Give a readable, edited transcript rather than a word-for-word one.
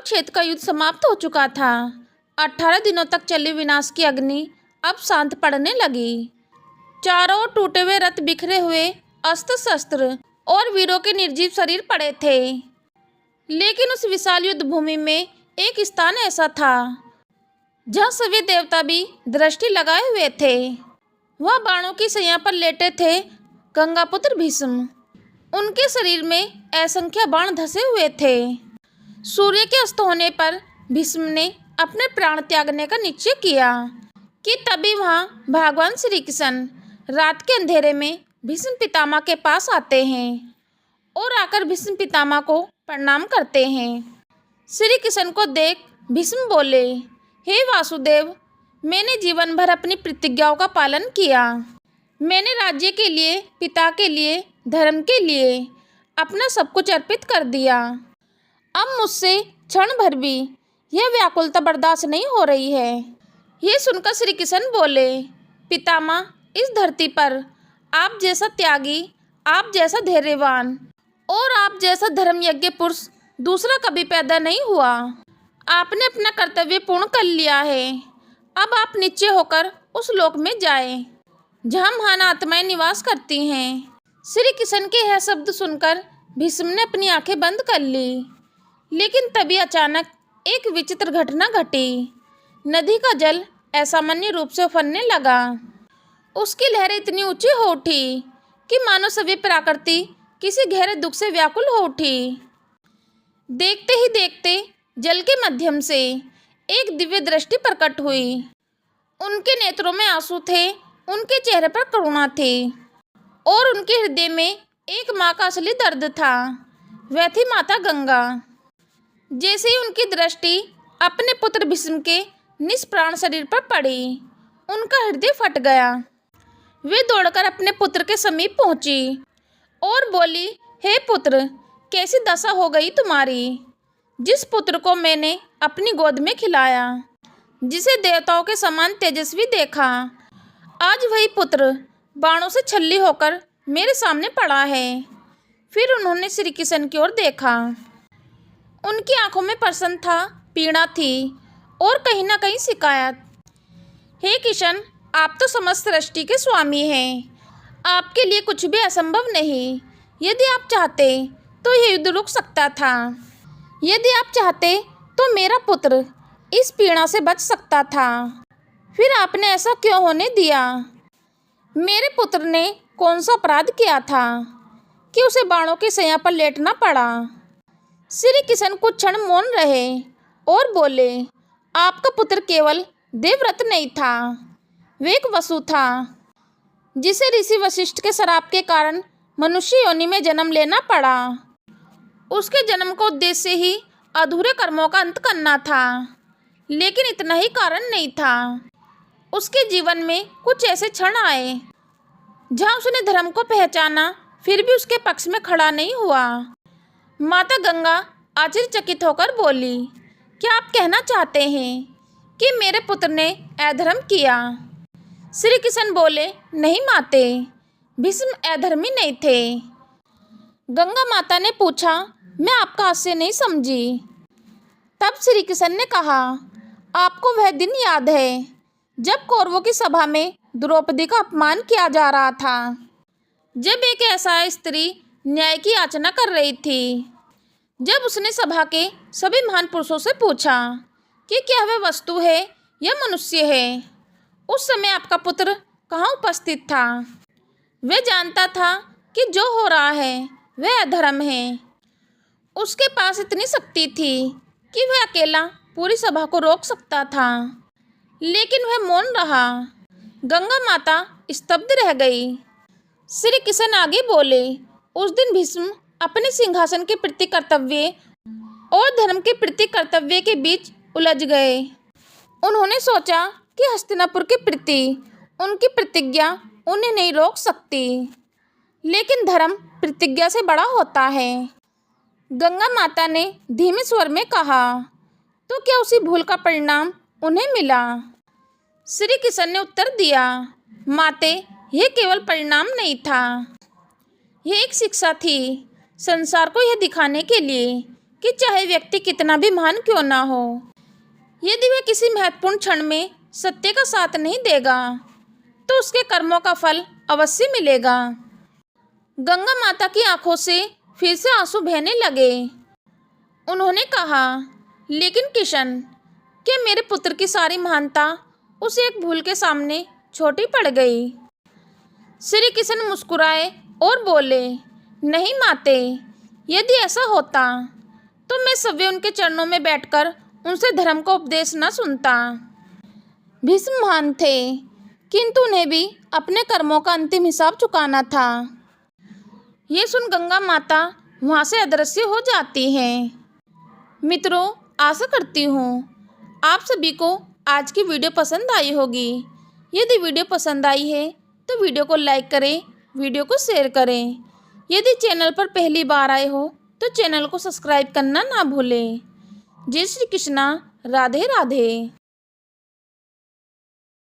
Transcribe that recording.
कुरुक्षेत्र का युद्ध समाप्त हो चुका था। 18 दिनों तक चली विनाश की अग्नि अब शांत पड़ने लगी। चारों ओर टूटे हुए रथ, बिखरे हुए अस्त्र शस्त्र और वीरों के निर्जीव शरीर पड़े थे। लेकिन उस विशाल युद्ध भूमि में एक स्थान ऐसा था जहाँ सभी देवता भी दृष्टि लगाए हुए थे। वह बाणों की सैया पर लेटे थे गंगापुत्र भीष्म। उनके शरीर में असंख्य बाण धसे हुए थे। सूर्य के अस्त होने पर भीष्म ने अपने प्राण त्यागने का निश्चय किया कि तभी वहाँ भगवान श्री कृष्ण रात के अंधेरे में भीष्म पितामह के पास आते हैं और आकर भीष्म पितामह को प्रणाम करते हैं। श्री कृष्ण को देख भीष्म बोले, हे वासुदेव, मैंने जीवन भर अपनी प्रतिज्ञाओं का पालन किया। मैंने राज्य के लिए, पिता के लिए, धर्म के लिए अपना सब कुछ अर्पित कर दिया। अब मुझसे क्षण भर भी यह व्याकुलता बर्दाश्त नहीं हो रही है। यह सुनकर श्री कृष्ण बोले, पितामह, इस धरती पर आप जैसा त्यागी, आप जैसा धैर्यवान और आप जैसा धर्मयज्ञ पुरुष दूसरा कभी पैदा नहीं हुआ। आपने अपना कर्तव्य पूर्ण कर लिया है। अब आप नीचे होकर उस लोक में जाएं, जहाँ महान आत्माएं निवास करती हैं। श्री कृष्ण के यह शब्द सुनकर भीष्म ने अपनी आंखें बंद कर ली। लेकिन तभी अचानक एक विचित्र घटना घटी। नदी का जल असामान्य रूप से उफरने लगा। उसकी लहरें इतनी ऊंची हो उठी कि मानो सभी प्रकृति किसी गहरे दुख से व्याकुल हो उठी। देखते ही देखते जल के माध्यम से एक दिव्य दृष्टि प्रकट हुई। उनके नेत्रों में आंसू थे, उनके चेहरे पर करुणा थी और उनके हृदय में एक माँ का असली दर्द था। वह थी माता गंगा। जैसे ही उनकी दृष्टि अपने पुत्र भीष्म के निष्प्राण शरीर पर पड़ी, उनका हृदय फट गया। वे दौड़कर अपने पुत्र के समीप पहुंची और बोली, हे पुत्र, कैसी दशा हो गई तुम्हारी। जिस पुत्र को मैंने अपनी गोद में खिलाया, जिसे देवताओं के समान तेजस्वी देखा, आज वही पुत्र बाणों से छल्ली होकर मेरे सामने पड़ा है। फिर उन्होंने श्री कृष्ण की ओर देखा। उनकी आंखों में प्रसन्न था, पीड़ा थी और कहीं ना कहीं शिकायत। हे कृष्ण, आप तो समस्त सृष्टि के स्वामी हैं। आपके लिए कुछ भी असंभव नहीं। यदि आप चाहते तो यह युद्ध रुक सकता था। यदि आप चाहते तो मेरा पुत्र इस पीड़ा से बच सकता था। फिर आपने ऐसा क्यों होने दिया? मेरे पुत्र ने कौन सा अपराध किया था कि उसे बाणों की सैया पर लेटना पड़ा? श्री कृष्ण कुछ क्षण मौन रहे और बोले, आपका पुत्र केवल देवव्रत नहीं था, वे एक वसु था, जिसे ऋषि वशिष्ठ के श्राप के कारण मनुष्य योनि में जन्म लेना पड़ा। उसके जन्म का उद्देश्य ही अधूरे कर्मों का अंत करना था। लेकिन इतना ही कारण नहीं था। उसके जीवन में कुछ ऐसे क्षण आए जहाँ उसने धर्म को पहचाना, फिर भी उसके पक्ष में खड़ा नहीं हुआ। माता गंगा आश्चर्यचकित होकर बोली, क्या आप कहना चाहते हैं कि मेरे पुत्र ने अधर्म किया? श्री कृष्ण बोले, नहीं माते, भीष्म अधर्मी नहीं थे। गंगा माता ने पूछा, मैं आपका हास्य नहीं समझी। तब श्री कृष्ण ने कहा, आपको वह दिन याद है जब कौरवों की सभा में द्रौपदी का अपमान किया जा रहा था, जब एक ऐसा स्त्री न्याय की याचना कर रही थी, जब उसने सभा के सभी महान पुरुषों से पूछा कि क्या वह वस्तु है या मनुष्य है, उस समय आपका पुत्र कहाँ उपस्थित था? वह जानता था कि जो हो रहा है वह अधर्म है। उसके पास इतनी शक्ति थी कि वह अकेला पूरी सभा को रोक सकता था, लेकिन वह मौन रहा। गंगा माता स्तब्ध रह गई। श्री कृष्ण आगे बोले, उस दिन भीष्म अपने सिंहासन के प्रति कर्तव्य और धर्म के प्रति कर्तव्य के बीच उलझ गए। उन्होंने सोचा कि हस्तिनापुर के प्रति उनकी प्रतिज्ञा उन्हें नहीं रोक सकती, लेकिन धर्म प्रतिज्ञा से बड़ा होता है। गंगा माता ने धीमे स्वर में कहा, तो क्या उसी भूल का परिणाम उन्हें मिला? श्री कृष्ण ने उत्तर दिया, माते, यह केवल परिणाम नहीं था, यह एक शिक्षा थी, संसार को यह दिखाने के लिए कि चाहे व्यक्ति कितना भी महान क्यों ना हो, यदि वह किसी महत्वपूर्ण क्षण में सत्य का साथ नहीं देगा तो उसके कर्मों का फल अवश्य मिलेगा। गंगा माता की आंखों से फिर से आंसू बहने लगे। उन्होंने कहा, लेकिन किशन, क्या मेरे पुत्र की सारी महानता उस एक भूल के सामने छोटी पड़ गई? श्री कृष्ण मुस्कुराए और बोले, नहीं माते, यदि ऐसा होता तो मैं सवे उनके चरणों में बैठकर उनसे धर्म का उपदेश न सुनता। भीष्म महान थे, किंतु उन्हें भी अपने कर्मों का अंतिम हिसाब चुकाना था। ये सुन गंगा माता वहाँ से अदृश्य हो जाती हैं। मित्रों, आशा करती हूँ आप सभी को आज की वीडियो पसंद आई होगी। यदि वीडियो पसंद आई है तो वीडियो को लाइक करें, वीडियो को शेयर करें। यदि चैनल पर पहली बार आए हो तो चैनल को सब्सक्राइब करना ना भूलें। जय श्री कृष्णा, राधे राधे।